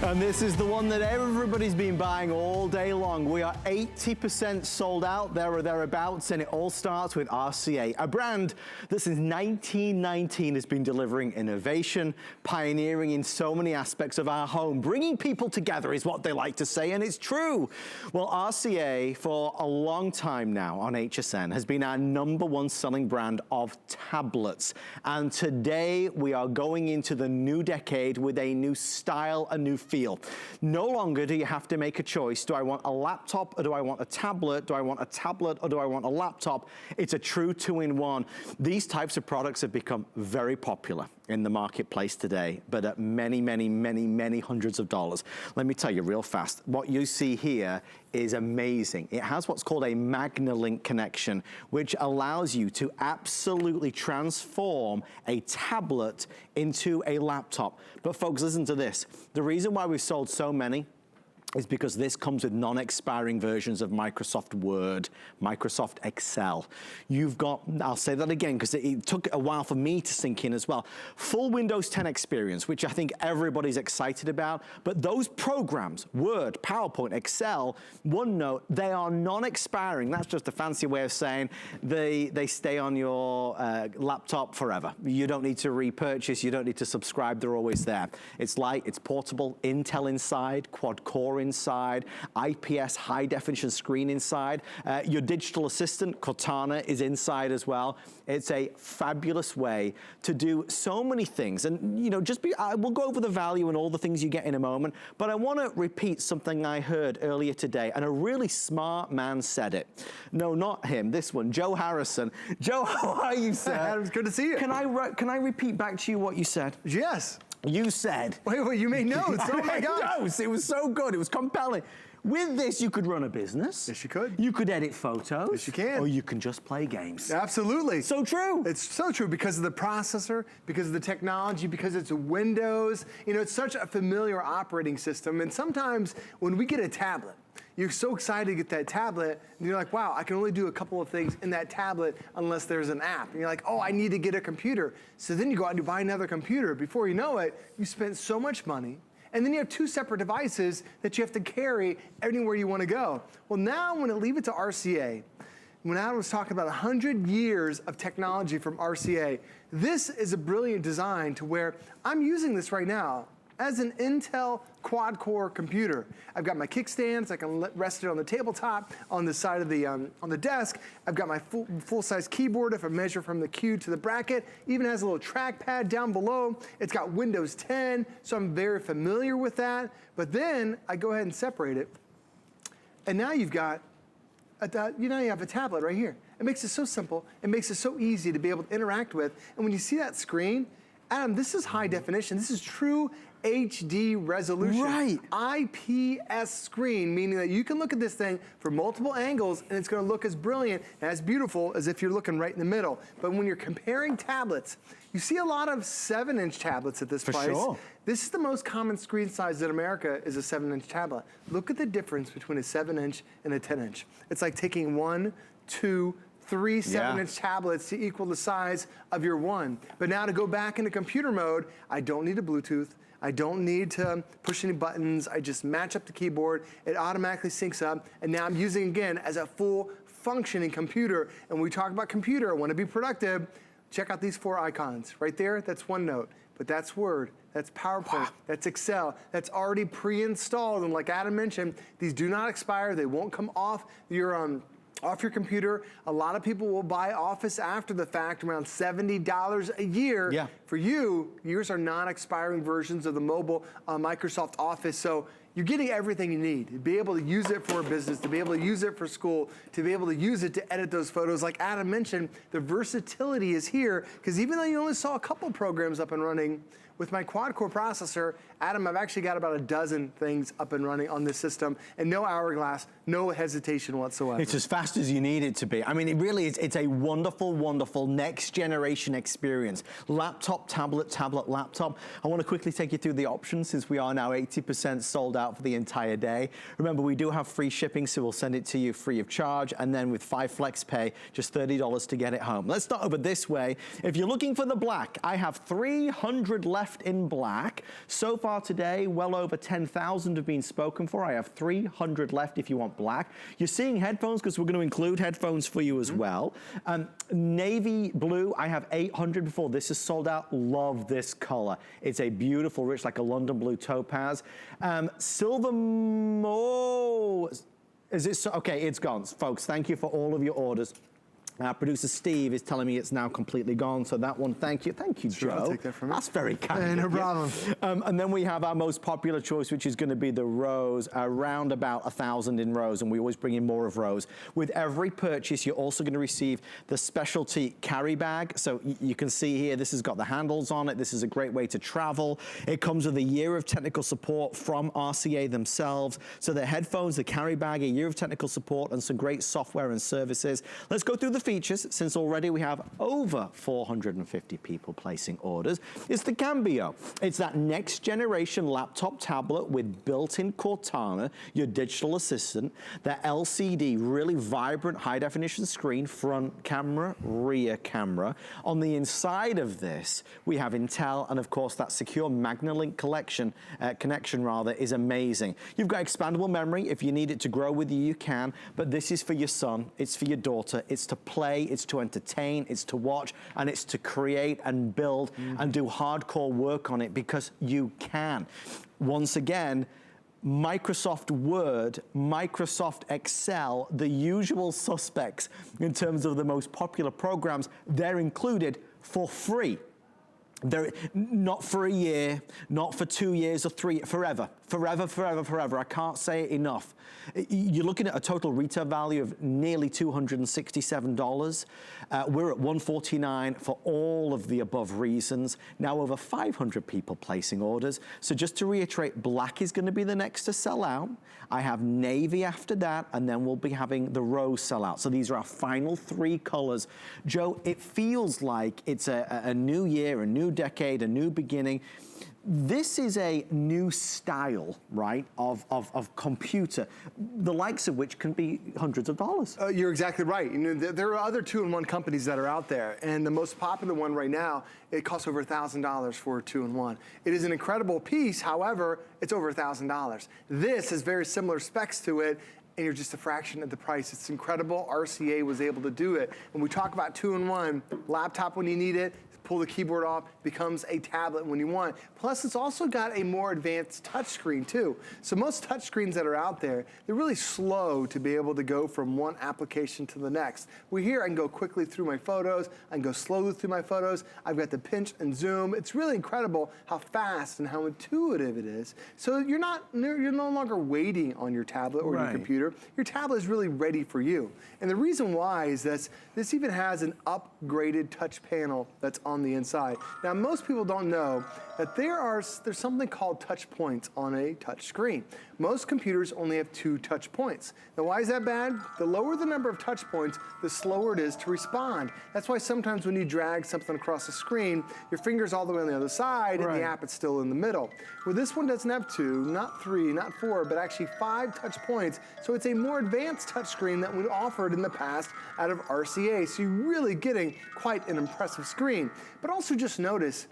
And this is the one that everybody's been buying all day long. We are 80% sold out, there or thereabouts, and it all starts with RCA, a brand that since 1919 has been delivering innovation, pioneering in so many aspects of our home. Bringing people together is what they like to say, and it's true. Well, RCA, for a long time now on HSN, has been our #1 selling brand of tablets. And today we are going into the new decade with a new style, a new feel. No longer do you have to make a choice. Do I want a laptop or do I want a tablet? Do I want a tablet or do I want a laptop? It's a true two-in-one. These types of products have become very popular in the marketplace today, but at many, many, many, many hundreds of dollars. Let me tell you real fast, what you see here is amazing. It has what's called a MagnaLink connection, which allows you to absolutely transform a tablet into a laptop. But folks, listen to this. The reason why we've sold so many is because this comes with non-expiring versions of Microsoft Word, Microsoft Excel. You've got, I'll say that again because it took a while for me to sink in as well. Full Windows 10 experience, which I think everybody's excited about, but those programs, Word, PowerPoint, Excel, OneNote, they are non-expiring. That's just a fancy way of saying they stay on your laptop forever. You don't need to repurchase, you don't need to subscribe, they're always there. It's light, it's portable, Intel inside, quad-core inside, IPS high definition screen inside. Your digital assistant, Cortana, is inside as well. It's a fabulous way to do so many things. And you know, we'll go over the value and all the things you get in a moment, but I want to repeat something I heard earlier today, and a really smart man said it. No, not him, this one, Joe Harrison. Joe, how are you, sir? Adam, it's good to see you. Can I repeat back to you what you said? Yes. You said. Wait, you made notes. Oh my God. Notes. It was so good. It was compelling. With this, you could run a business. Yes, you could. You could edit photos. Yes, you can. Or you can just play games. Absolutely. So true. It's so true because of the processor, because of the technology, because it's Windows. You know, it's such a familiar operating system. And sometimes when we get a tablet, you're so excited to get that tablet, and you're like, wow, I can only do a couple of things in that tablet unless there's an app. And you're like, oh, I need to get a computer. So then you go out and you buy another computer. Before you know it, you spent so much money, and then you have two separate devices that you have to carry anywhere you want to go. Well, now I'm going to leave it to RCA. When Adam was talking about 100 years of technology from RCA, this is a brilliant design to where I'm using this right now as an Intel quad-core computer. I've got my kickstand, so I can rest it on the tabletop, on the side of the, on the desk. I've got my full-size keyboard if I measure from the Q to the bracket. Even has a little trackpad down below. It's got Windows 10, so I'm very familiar with that. But then I go ahead and separate it. And now you've got, you have a tablet right here. It makes it so simple. It makes it so easy to be able to interact with. And when you see that screen, Adam, this is high definition. This is true HD resolution. Right. IPS screen, meaning that you can look at this thing from multiple angles and it's gonna look as brilliant and as beautiful as if you're looking right in the middle. But when you're comparing tablets, you see a lot of 7-inch tablets at this price. Sure. This is the most common screen size in America is a 7-inch tablet. Look at the difference between a 7-inch and a 10-inch. It's like taking 1, 2, 3 7-inch tablets to equal the size of your one. But now to go back into computer mode, I don't need a Bluetooth. I don't need to push any buttons. I just match up the keyboard. It automatically syncs up. And now I'm using again as a full functioning computer. And when we talk about computer, I want to be productive. Check out these 4 icons. Right there, that's OneNote. But that's Word, that's PowerPoint, that's Excel, that's already pre-installed. And like Adam mentioned, these do not expire. They won't come off your computer. A lot of people will buy Office after the fact, around $70 a year. Yeah. For you, yours are non-expiring versions of the mobile Microsoft Office. So you're getting everything you need to be able to use it for a business, to be able to use it for school, to be able to use it to edit those photos. Like Adam mentioned, the versatility is here, because even though you only saw a couple programs up and running, with my quad-core processor, Adam, I've actually got about a dozen things up and running on this system, and no hourglass, no hesitation whatsoever. It's as fast as you need it to be. I mean, it really is, it's a wonderful, wonderful next generation experience. Laptop, tablet, laptop. I want to quickly take you through the options since we are now 80% sold out. out for the entire day. Remember, we do have free shipping, so we'll send it to you free of charge, and then with 5 flex pay, just $30 to get it home. Let's start over this way. If you're looking for the black, I have 300 left in black. So far today, well over 10,000 have been spoken for. I have 300 left if you want black. You're seeing headphones because we're going to include headphones for you as well. Navy blue, I have 800 before. This is sold out. Love this color. It's a beautiful, rich, like a London blue topaz. Silver, oh, is it so? Okay, it's gone. Folks, thank you for all of your orders. Producer Steve is telling me it's now completely gone, so that one, thank you. Thank you, sure, Joe. I'll take that from you. That's very kind. Hey, no problem. And then we have our most popular choice, which is going to be the rose, around about 1,000 in rose, and we always bring in more of rose. With every purchase, you're also going to receive the specialty carry bag. So you can see here, this has got the handles on it. This is a great way to travel. It comes with a year of technical support from RCA themselves. So the headphones, the carry bag, a year of technical support, and some great software and services. Let's go through the features, since already we have over 450 people placing orders. It's the Keyboa. It's that next generation laptop tablet with built-in Cortana, your digital assistant, that LCD, really vibrant high definition screen, front camera, rear camera. On the inside of this, we have Intel, and of course that secure MagnaLink connection is amazing. You've got expandable memory. If you need it to grow with you, you can, but this is for your son, it's for your daughter, it's to play, it's to entertain, it's to watch, and it's to create and build and do hardcore work on it, because you can. Once again, Microsoft Word, Microsoft Excel, the usual suspects in terms of the most popular programs, they're included for free. They're not for a year, not for 2 years or 3, forever, forever, forever, forever. I can't say it enough. You're looking at a total retail value of nearly $267. We're at $149 for all of the above reasons. Now over 500 people placing orders. So just to reiterate, black is going to be the next to sell out. I have navy after that, and then we'll be having the rose sell out. So these are our final 3 colors. Joe, it feels like it's a new year, a new decade, a new beginning. This is a new style, right, of computer, the likes of which can be hundreds of dollars. You're exactly right. You know, there are other 2-in-1 companies that are out there, and the most popular one right now, it costs over $1,000 for a 2-in-1. It is an incredible piece, however, it's over $1,000. This has very similar specs to it, and you're just a fraction of the price. It's incredible. RCA was able to do it. When we talk about 2-in-1, laptop when you need it, pull the keyboard off, becomes a tablet when you want. Plus, it's also got a more advanced touchscreen too. So most touchscreens that are out there, they're really slow to be able to go from one application to the next. We're here, I can go quickly through my photos, I can go slowly through my photos. I've got the pinch and zoom. It's really incredible how fast and how intuitive it is. So you're no longer waiting on your tablet or your computer. Your tablet is really ready for you. And the reason why is that this even has an upgraded touch panel that's on the inside. Now, most people don't know that there's something called touch points on a touch screen. Most computers only have 2 touch points. Now, why is that bad? The lower the number of touch points, the slower it is to respond. That's why sometimes when you drag something across the screen, your finger's all the way on the other side and the app is still in the middle. Well, this one doesn't have 2, not 3, not 4, but actually 5 touch points. So it's a more advanced touch screen that we offered in the past out of RCA. So you're really getting quite an impressive screen. But also just notice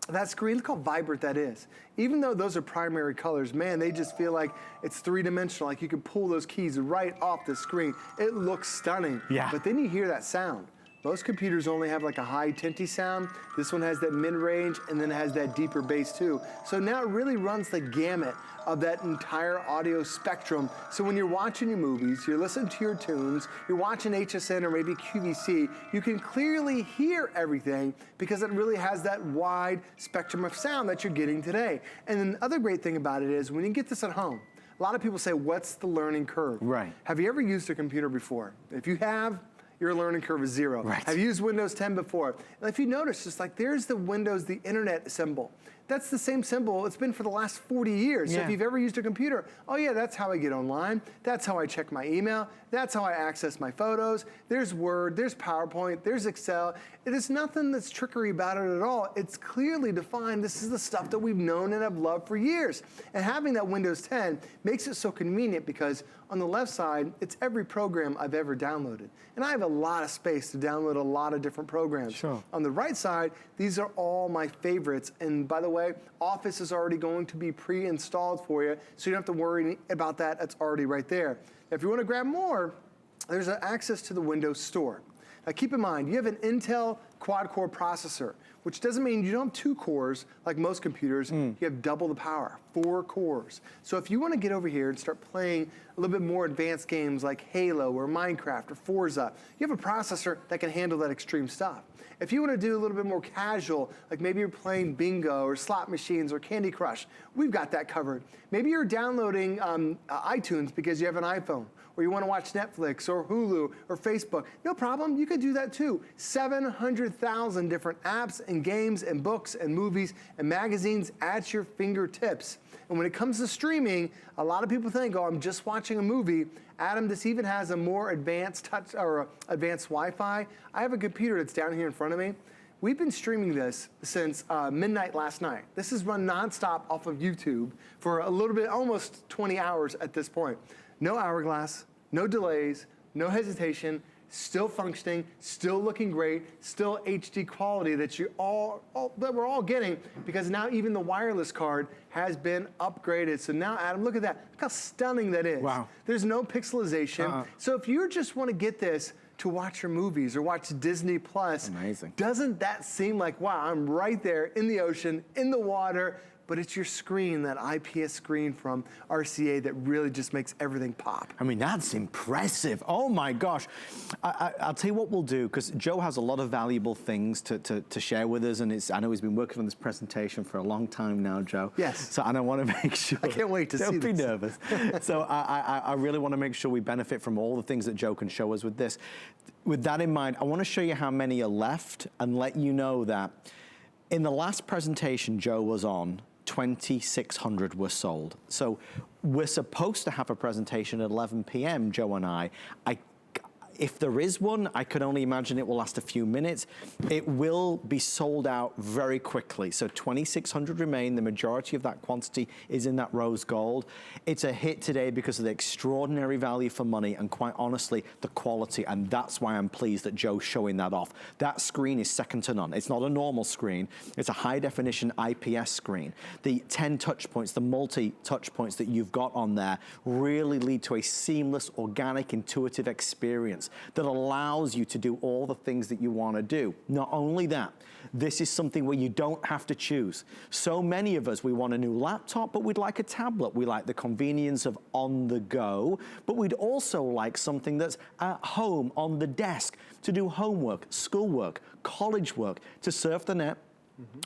that screen, look how vibrant that is. Even though those are primary colors, man, they just feel like it's 3-dimensional, like you can pull those keys right off the screen. It looks stunning. Yeah. But then you hear that sound. Most computers only have like a high tinty sound. This one has that mid-range, and then it has that deeper bass too. So now it really runs the gamut of that entire audio spectrum. So when you're watching your movies, you're listening to your tunes, you're watching HSN or maybe QVC, you can clearly hear everything because it really has that wide spectrum of sound that you're getting today. And then the other great thing about it is when you get this at home, a lot of people say, what's the learning curve? Right. Have you ever used a computer before? If you have, your learning curve is 0. Right. Have you used Windows 10 before? And if you notice, just like there's the Windows, the internet symbol. that's the same symbol it's been for the last 40 years. So if you've ever used a computer, oh yeah, that's how I get online. That's how I check my email. That's how I access my photos. There's Word, there's PowerPoint, there's Excel. There's nothing that's trickery about it at all. It's clearly defined. This is the stuff that we've known and have loved for years. And having that Windows 10 makes it so convenient because on the left side, it's every program I've ever downloaded. And I have a lot of space to download a lot of different programs. Sure. On the right side, these are all my favorites. And by the way, Office is already going to be pre-installed for you, so you don't have to worry about that. It's already right there. If you want to grab more, there's access to the Windows Store. Now keep in mind, you have an Intel quad-core processor, which doesn't mean you don't have 2 cores like most computers. You have double the power, 4 cores. So if you want to get over here and start playing a little bit more advanced games like Halo or Minecraft or Forza, you have a processor that can handle that extreme stuff. If you want to do a little bit more casual, like maybe you're playing bingo or slot machines or Candy Crush, we've got that covered. Maybe you're downloading iTunes because you have an iPhone, or you want to watch Netflix or Hulu or Facebook. No problem, you could do that too. 700,000 different apps and games and books and movies and magazines at your fingertips. And when it comes to streaming, a lot of people think, oh, I'm just watching a movie. Adam, this even has a more advanced touch or advanced Wi-Fi. I have a computer that's down here in front of me. We've been streaming this since midnight last night. This is run nonstop off of YouTube for a little bit, almost 20 hours at this point. No hourglass, no delays, no hesitation, still functioning, still looking great, still HD quality that that we're all getting, because now even the wireless card has been upgraded. So now, Adam, look at that. Look how stunning that is. Wow. There's no pixelization. So if you just want to get this to watch your movies or watch Disney Plus, amazing. Doesn't that seem like, wow, I'm right there in the ocean, in the water, but it's your screen, that IPS screen from RCA, that really just makes everything pop. I mean, that's impressive. Oh my gosh. I'll tell you what we'll do, because Joe has a lot of valuable things to share with us, and I know he's been working on this presentation for a long time now, Joe. Yes. So I want to make sure. I can't wait to see this. Don't be nervous. So I really want to make sure we benefit from all the things that Joe can show us with this. With that in mind, I want to show you how many are left and let you know that in the last presentation Joe was on, 2,600 were sold. So we're supposed to have a presentation at 11 p.m., Joe and I. If there is one, I could only imagine it will last a few minutes. It will be sold out very quickly. So 2,600 remain. The majority of that quantity is in that rose gold. It's a hit today because of the extraordinary value for money and, quite honestly, the quality. And that's why I'm pleased that Joe's showing that off. That screen is second to none. It's not a normal screen. It's a high-definition IPS screen. The 10 touch points, the multi-touch points that you've got on there really lead to a seamless, organic, intuitive experience that allows you to do all the things that you want to do. Not only that, this is something where you don't have to choose. So many of us, we want a new laptop, but we'd like a tablet. We like the convenience of on the go, but we'd also like something that's at home on the desk to do homework, schoolwork, college work, to surf the net,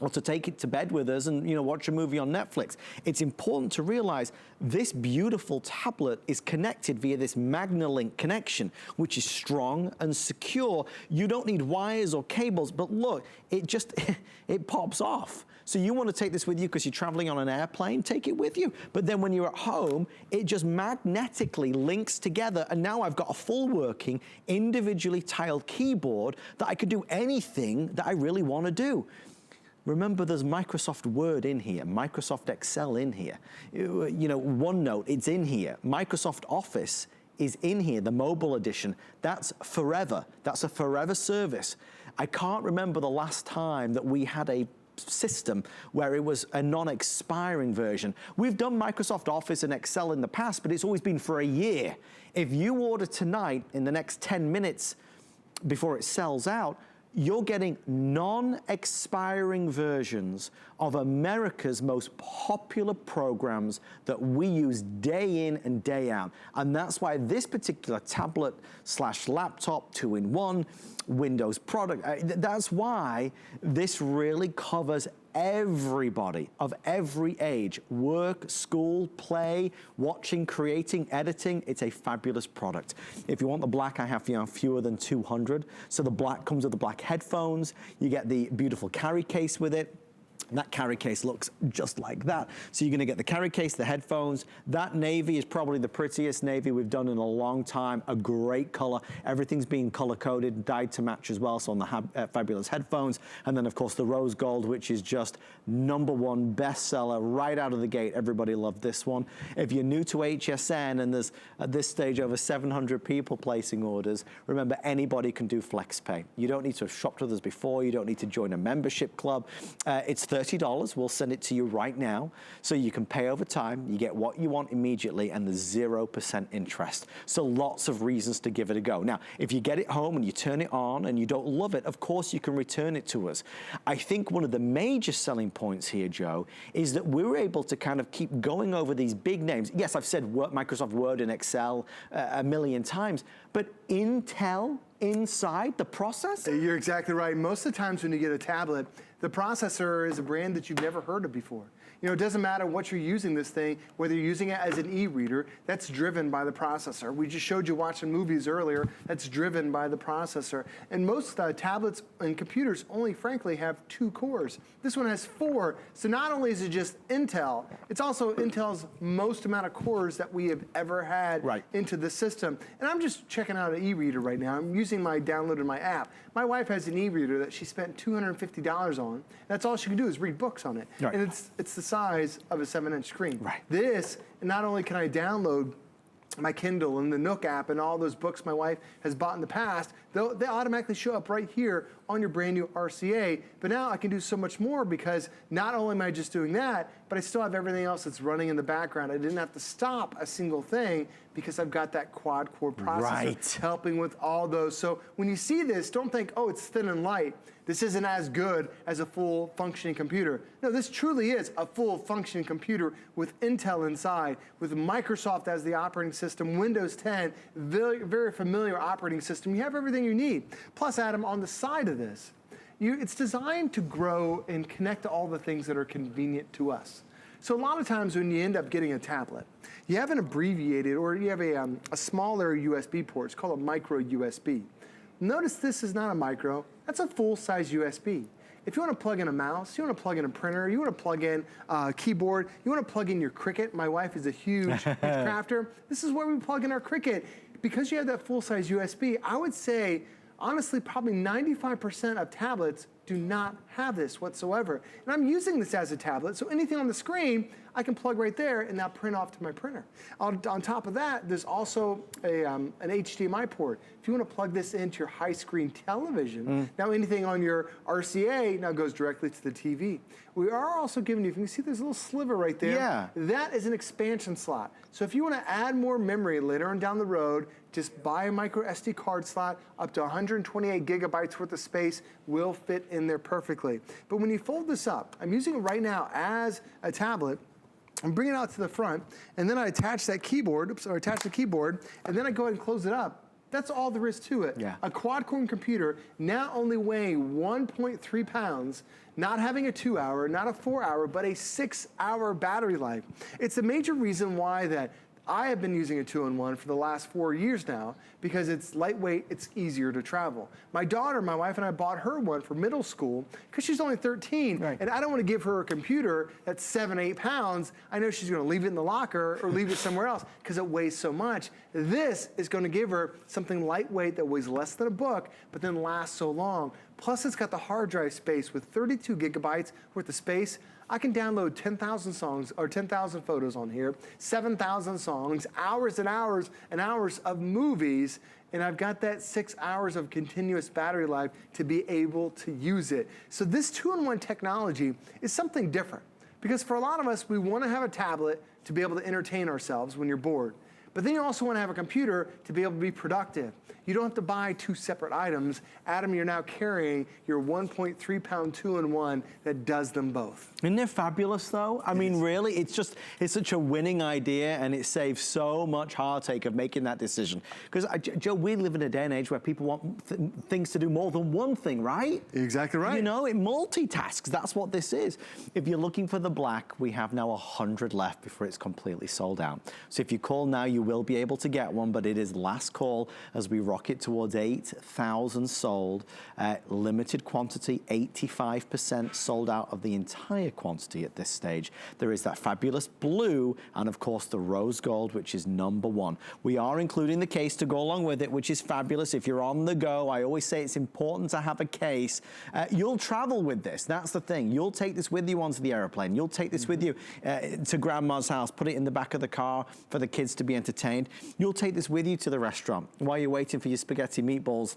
or to take it to bed with us and, watch a movie on Netflix. It's important to realize this beautiful tablet is connected via this MagnaLink connection, which is strong and secure. You don't need wires or cables, but look, it pops off. So you want to take this with you because you're traveling on an airplane, take it with you. But then when you're at home, it just magnetically links together. And now I've got a full working, individually tiled keyboard that I could do anything that I really want to do. Remember, there's Microsoft Word in here, Microsoft Excel in here. OneNote, it's in here. Microsoft Office is in here, the mobile edition. That's forever. That's a forever service. I can't remember the last time that we had a system where it was a non-expiring version. We've done Microsoft Office and Excel in the past, but it's always been for a year. If you order tonight, in the next 10 minutes before it sells out, you're getting non-expiring versions of America's most popular programs that we use day in and day out. And that's why this particular tablet / laptop 2-in-1 Windows product, that's why this really covers everybody of every age. Work, school, play, watching, creating, editing. It's a fabulous product. If you want the black, I have fewer than 200. So the black comes with the black headphones. You get the beautiful carry case with it. And that carry case looks just like that. So you're gonna get the carry case, the headphones. That navy is probably the prettiest navy we've done in a long time. A great color. Everything's being color coded, dyed to match as well. So on the fabulous headphones. And then of course the rose gold, which is just #1 bestseller right out of the gate. Everybody loved this one. If you're new to HSN and there's at this stage over 700 people placing orders, remember anybody can do FlexPay. You don't need to have shopped with us before. You don't need to join a membership club. It's $30. We'll send it to you right now. So you can pay over time. You get what you want immediately and there's 0% interest. So lots of reasons to give it a go. Now, if you get it home and you turn it on and you don't love it, of course you can return it to us. I think one of the major selling points here, Joe, is that we're able to kind of keep going over these big names. Yes, I've said Microsoft Word and Excel a million times, but Intel inside the processor? You're exactly right. Most of the times when you get a tablet, the processor is a brand that you've never heard of before. You know, it doesn't matter what you're using this thing, whether you're using it as an e-reader, that's driven by the processor. We just showed you watching movies earlier, that's driven by the processor. And most tablets and computers only, frankly, have 2 cores. This one has 4, so not only is it just Intel, it's also Intel's most amount of cores that we have ever had into the system. And I'm just checking out an e-reader right now. I'm using downloaded my app. My wife has an e-reader that she spent $250 on. That's all she can do is read books on it. And it's the size of a 7-inch screen. This, not only can I download my Kindle and the Nook app and all those books my wife has bought in the past, they automatically show up right here on your brand new RCA. But now I can do so much more because not only am I just doing that, but I still have everything else that's running in the background. I didn't have to stop a single thing because I've got that quad-core processor helping with all those. So when you see this, don't think, oh, it's thin and light. This isn't as good as a full functioning computer. No, this truly is a full functioning computer with Intel inside, with Microsoft as the operating system, Windows 10, very, very familiar operating system. You have everything you need. Plus, Adam, on the side of this, it's designed to grow and connect to all the things that are convenient to us. So a lot of times when you end up getting a tablet, you have an abbreviated, or you have a smaller USB port. It's called a micro USB. Notice this is not a micro, that's a full-size USB. If you want to plug in a mouse, you want to plug in a printer, you want to plug in a keyboard, you want to plug in your Cricut. My wife is a huge crafter. This is where we plug in our Cricut. Because you have that full-size USB, I would say, honestly, probably 95% of tablets do not have this whatsoever. And I'm using this as a tablet, so anything on the screen, I can plug right there and now print off to my printer. On top of that, there's also an HDMI port. If you want to plug this into your high-screen television, now anything on your RCA now goes directly to the TV. We are also giving you, if you can see this little sliver right there, that is an expansion slot. So if you want to add more memory later on down the road, just buy a micro SD card slot, up to 128 gigabytes worth of space will fit in there perfectly. But when you fold this up, I'm using it right now as a tablet, and bring it out to the front, and then I attach that keyboard, attach the keyboard, and then I go ahead and close it up. That's all there is to it. A quad-core computer now only weighing 1.3 pounds, not having a 2-hour, not a 4-hour, but a 6-hour battery life. It's a major reason why that I have been using a 2-in-1 for the last 4 years now because it's lightweight, it's easier to travel. My daughter, my wife and I bought her one for middle school because she's only 13 and I don't want to give her a computer that's 7, 8 pounds. I know she's going to leave it in the locker or leave it somewhere else because it weighs so much. This is going to give her something lightweight that weighs less than a book but then lasts so long. Plus it's got the hard drive space with 32 gigabytes worth of space. I can download 10,000 songs or 10,000 photos on here, 7,000 songs, hours and hours and hours of movies, and I've got that 6 hours of continuous battery life to be able to use it. So this 2-in-1 technology is something different because for a lot of us, we want to have a tablet to be able to entertain ourselves when you're bored. But then you also want to have a computer to be able to be productive. You don't have to buy 2 separate items. Adam, you're now carrying your 1.3 pound 2-in-1 that does them both. Isn't it fabulous though? I mean, really, it's such a winning idea and it saves so much heartache of making that decision. Because Joe, we live in a day and age where people want things to do more than one thing, right? Exactly right. You know, it multitasks, that's what this is. If you're looking for the black, we have now 100 left before it's completely sold out. So if you call now, you will be able to get one, but it is last call as we rock rocket towards 8,000 sold. Limited quantity, 85% sold out of the entire quantity at this stage. There is that fabulous blue, and of course the rose gold, which is #1. We are including the case to go along with it, which is fabulous. If you're on the go, I always say it's important to have a case. You'll travel with this, that's the thing. You'll take this with you onto the airplane. You'll take this with you to grandma's house, put it in the back of the car for the kids to be entertained. You'll take this with you to the restaurant while you're waiting for your spaghetti meatballs.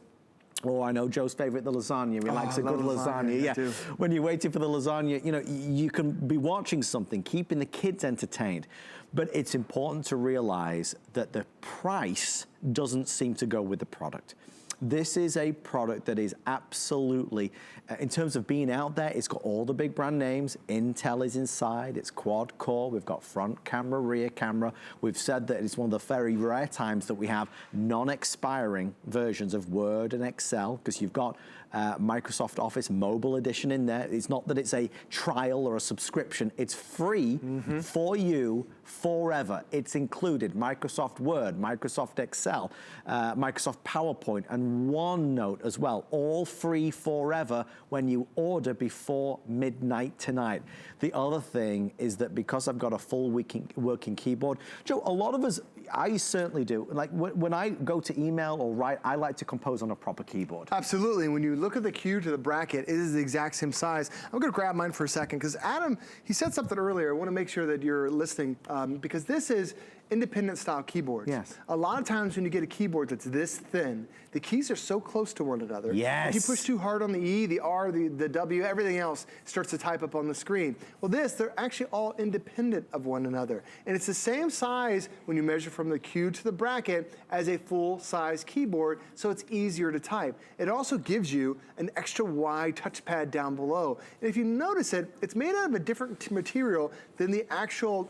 Oh, I know Joe's favorite, the lasagna. He likes a good lasagna. Yeah. When you're waiting for the lasagna, you know, you can be watching something, keeping the kids entertained. But it's important to realize that the price doesn't seem to go with the product. This is a product that is absolutely, in terms of being out there, it's got all the big brand names. Intel is inside, it's quad core, we've got front camera, rear camera. We've said that it's one of the very rare times that we have non-expiring versions of Word and Excel, because you've got Microsoft Office Mobile Edition in there. It's not that it's a trial or a subscription, it's free for you forever. It's included Microsoft Word, Microsoft Excel, Microsoft PowerPoint, and OneNote as well, all free forever when you order before midnight tonight. The other thing is that because I've got a full working keyboard, Joe, a lot of us, I certainly do, like when I go to email or write, I like to compose on a proper keyboard. Absolutely. When you look at the cue to the bracket, it is the exact same size. I'm going to grab mine for a second because Adam, he said something earlier. I want to make sure that you're listening because this is independent style keyboards. Yes. A lot of times when you get a keyboard that's this thin, the keys are so close to one another. Yes. If you push too hard on the E, the R, the W, everything else starts to type up on the screen. Well, they're actually all independent of one another. And it's the same size when you measure from the cue to the bracket as a full-size keyboard, so it's easier to type. It also gives you an extra wide touchpad down below. And if you notice it, it's made out of a different material than the actual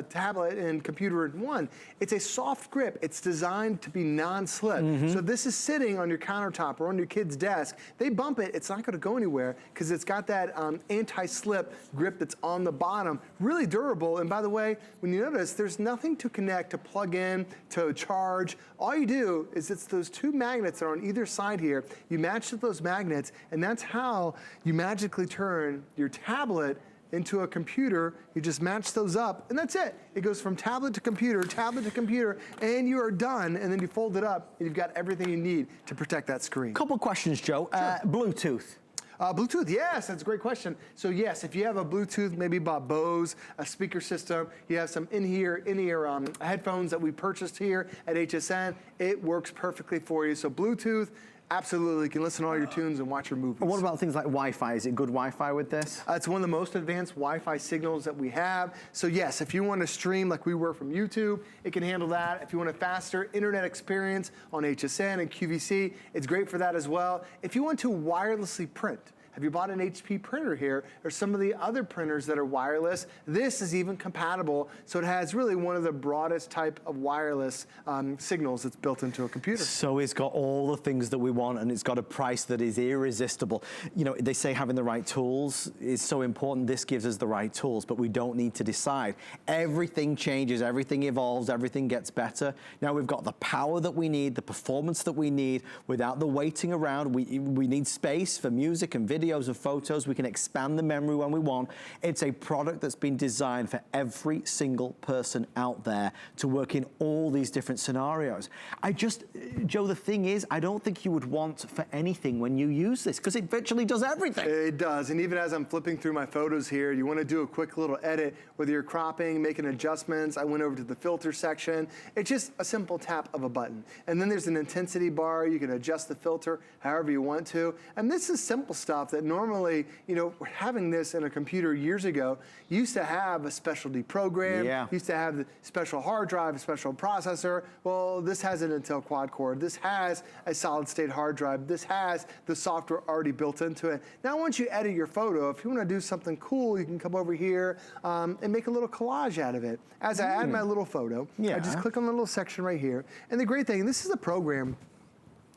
tablet and computer in one. It's a soft grip. It's designed to be non-slip. So if this is sitting on your countertop or on your kid's desk, they bump it, it's not gonna go anywhere because it's got that anti-slip grip that's on the bottom, really durable. And by the way, when you notice, there's nothing to connect, to plug in, to charge. All you do is it's those two magnets that are on either side here. You match to those magnets, and that's how you magically turn your tablet into a computer. You just match those up, and that's it. It goes from tablet to computer, and you are done, and then you fold it up, and you've got everything you need to protect that screen. Couple questions, Joe. Sure. Bluetooth. Bluetooth, yes, that's a great question. So yes, if you have a Bluetooth, maybe bought Bose, a speaker system, you have some in-ear headphones that we purchased here at HSN, it works perfectly for you. So Bluetooth, absolutely, you can listen to all your tunes and watch your movies. What about things like Wi-Fi? Is it good Wi-Fi with this? It's one of the most advanced Wi-Fi signals that we have. So yes, if you want to stream like we were from YouTube, it can handle that. If you want a faster internet experience on HSN and QVC, it's great for that as well. If you want to wirelessly print, have you bought an HP printer here, or some of the other printers that are wireless? This is even compatible, so it has really one of the broadest type of wireless signals that's built into a computer. So it's got all the things that we want, and it's got a price that is irresistible. You know, they say having the right tools is so important. This gives us the right tools, but we don't need to decide. Everything changes, everything evolves, everything gets better. Now we've got the power that we need, the performance that we need, without the waiting around. We need space for music and videos and photos. We can expand the memory when we want. It's a product that's been designed for every single person out there to work in all these different scenarios. Joe, the thing is, I don't think you would want for anything when you use this, because it virtually does everything. It does, and even as I'm flipping through my photos here, you want to do a quick little edit, whether you're cropping, making adjustments. I went over to the filter section. It's just a simple tap of a button. And then there's an intensity bar. You can adjust the filter however you want to. And this is simple stuff that normally, you know, having this in a computer years ago, you used to have a specialty program, used to have the special hard drive, a special processor. Well, this has an Intel quad core. This has a solid state hard drive. This has the software already built into it. Now, once you edit your photo, if you want to do something cool, you can come over here and make a little collage out of it. As I add my little photo, I just click on the little section right here. And the great thing, this is a program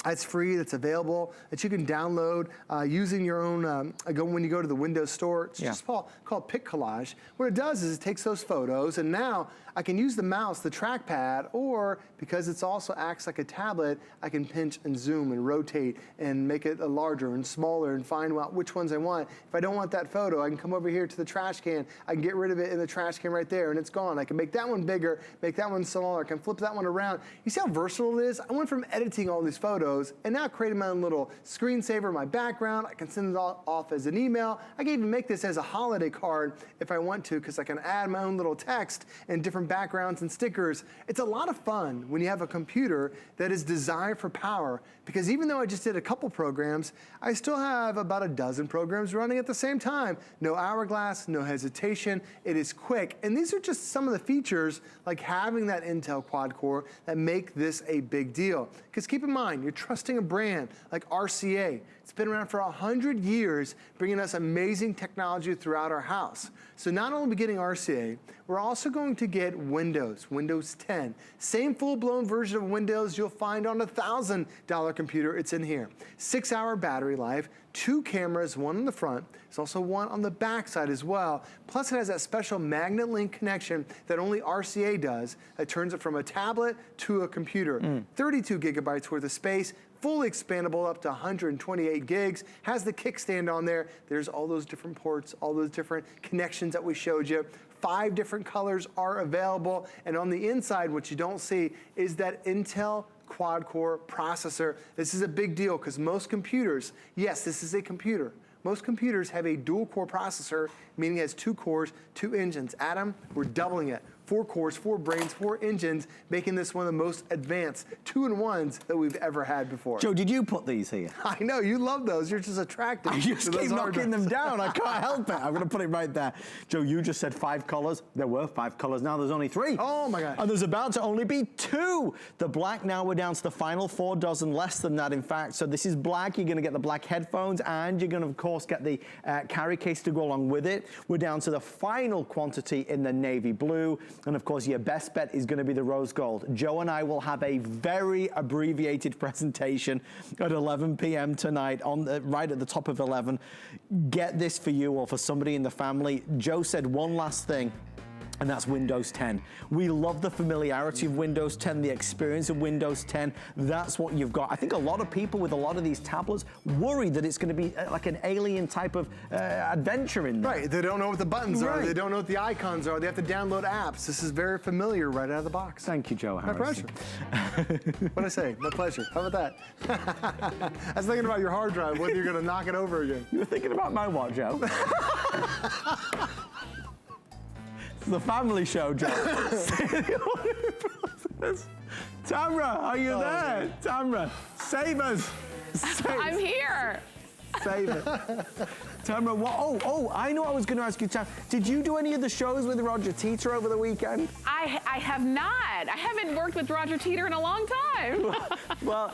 That's free, that's available, that you can download using your own, when you go to the Windows Store. It's just called Pic Collage. What it does is it takes those photos, and now I can use the mouse, the trackpad, or because it also acts like a tablet, I can pinch and zoom and rotate and make it larger and smaller and find out which ones I want. If I don't want that photo, I can come over here to the trash can. I can get rid of it in the trash can right there, and it's gone. I can make that one bigger, make that one smaller. I can flip that one around. You see how versatile it is? I went from editing all these photos and now creating my own little screensaver, my background. I can send it all off as an email. I can even make this as a holiday card if I want to, because I can add my own little text and different backgrounds and stickers. It's a lot of fun when you have a computer that is designed for power, because even though I just did a couple programs, I still have about a dozen programs running at the same time. No hourglass, no hesitation. It is quick. And these are just some of the features, like having that Intel quad core, that make this a big deal. Because keep in mind, you're trusting a brand like RCA. It's been around for 100 years, bringing us amazing technology throughout our house. So not only are we getting RCA, we're also going to get Windows 10. Same full-blown version of Windows you'll find on a $1,000 computer. It's in here. 6-hour battery life, 2 cameras, one in the front. There's also one on the back side as well. Plus it has that special magnet link connection that only RCA does that turns it from a tablet to a computer. 32 gigabytes worth of space, fully expandable up to 128 gigs, has the kickstand on there. There's all those different ports, all those different connections that we showed you. 5 different colors are available. And on the inside, what you don't see is that Intel quad-core processor. This is a big deal because most computers, yes, this is a computer. Most computers have a dual-core processor, meaning it has 2 cores, 2 engines. Adam, we're doubling it. 4 cores, 4 brains, 4 engines, making this one of the most advanced 2-in-1s that we've ever had before. Joe, did you put these here? I know, you love those. You're just attracted. I just keep knocking them down. I can't help it. I'm going to put it right there. Joe, you just said 5 colors. There were 5 colors. Now there's only 3. Oh, my gosh. And there's about to only be 2. The black, now we're down to the final 4 dozen, less than that, in fact. So this is black. You're going to get the black headphones, and you're going to, of course, get the carry case to go along with it. We're down to the final quantity in the navy blue. And, of course, your best bet is going to be the rose gold. Joe and I will have a very abbreviated presentation at 11 p.m. tonight, on right at the top of 11. Get this for you or for somebody in the family. Joe said one last thing, and that's Windows 10. We love the familiarity of Windows 10, the experience of Windows 10. That's what you've got. I think a lot of people with a lot of these tablets worry that it's going to be like an alien type of adventure in there. Right, they don't know what the buttons are, they don't know what the icons are, they have to download apps. This is very familiar right out of the box. Thank you, Joe Harris. My pleasure. What'd I say? My pleasure. How about that? I was thinking about your hard drive, whether you're going to knock it over again. You were thinking about my what, Joe? It's the family show, Joe. Tamra, are you there? Tamra, save us. I'm here. Save it. Tamra, what? Oh, I know I was going to ask you, Tam. Did you do any of the shows with Roger Teeter over the weekend? I have not. I haven't worked with Roger Teeter in a long time. Well,